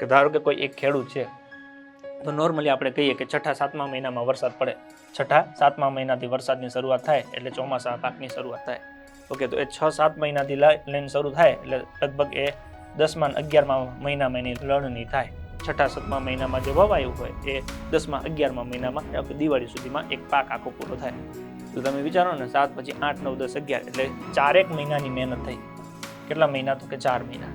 કે ધારો કે કોઈ એક ખેડૂત છે, તો નોર્મલી આપણે કહીએ કે છઠ્ઠા સાતમા મહિનામાં વરસાદ પડે, છઠ્ઠા સાતમા મહિનાથી વરસાદની શરૂઆત થાય એટલે ચોમાસા પાકની શરૂઆત થાય. ઓકે, તો એ 6-7 મહિનાથી લઈને શરૂ થાય એટલે લગભગ એ 10મા અને 11મા મહિનામાં એની લણણી થાય. છઠ્ઠા સાતમા મહિનામાં જે વવાયું હોય એ 10મા 11મા મહિનામાં દિવાળી સુધીમાં એક પાક આખો પૂરો થાય. તો તમે વિચારો ને, 7 પછી 8 9 10 11 એટલે 4 મહિનાની મહેનત થઈ. કેટલા મહિના? તો કે 4 મહિના.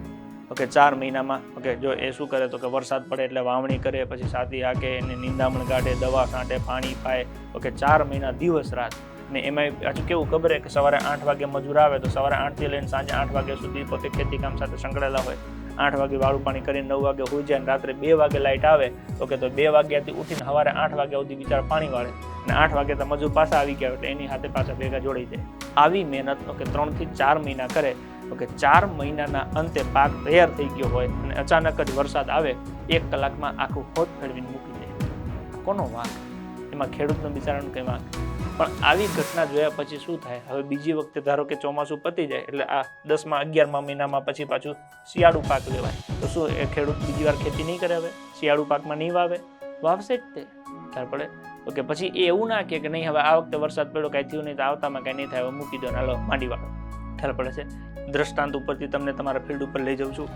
ઓકે, 4 મહિનામાં ઓકે જો એ શું કરે તો કે વરસાદ પડે એટલે વાવણી કરે, પછી સાથી હાકે, એને નિંદામણ કાઢે, દવા છાંટે, પાણી પાય. ઓકે, 4 મહિના દિવસ રાત. ને એમાં પાછું કેવું ખબર કે સવારે 8 વાગે મજૂર આવે તો સવારે 8 થી લઈને સાંજે 8 વાગ્યા સુધી પોતે ખેતી કામ સાથે સંકળાયેલા હોય. 8 વાગે વાળું પાણી કરીને 9 વાગે હોઈ જાય, રાત્રે 2 વાગે લાઇટ આવે. ઓકે, તો 2 વાગ્યાથી ઉઠીને સવારે 8 વાગ્યા સુધી બિચારા પાણી વાળે, અને 8 વાગે તો મજૂર પાછા આવી ગયા એટલે એની હાથે પાછા ભેગા જોડાઈ જાય. આવી મહેનત ઓકે 3 થી 4 મહિના કરે. ઓકે, 4 મહિનાના અંતે પાક તૈયાર થઈ ગયો હોય અને અચાનક જ વરસાદ આવે, 1 કલાકમાં આખું હોત ફેરવીને મૂકી દે. કોનો વાંક? એમાં ખેડૂતનો બિચારાનો કંઈ વાંક? પણ આવી ઘટના જોયા પછી શું થાય? હવે બીજી વખતે ધારો કે ચોમાસું પતી જાય એટલે આ 10મા 11મા મહિનામાં પછી પાછું શિયાળુ પાક લેવાય, તો શું એ ખેડૂત બીજી વાર ખેતી નહીં કરે? હવે શિયાળુ પાકમાં નહીં વાવે? વાવશે જ તે, ખ્યાલ પડે? ઓકે, પછી એ એવું ના કે નહીં હવે આ વખતે વરસાદ પડ્યો કાંઈ થયું નહીં તો આવતામાં કાંઈ નહીં થાય, મૂકી દો, હાલો માંડી વાળો. ખ્યાલ પડે છે? દ્રષ્ટાંત ઉપરથી તમને તમારા ફિલ્ડ ઉપર લઈ જાઉં છું.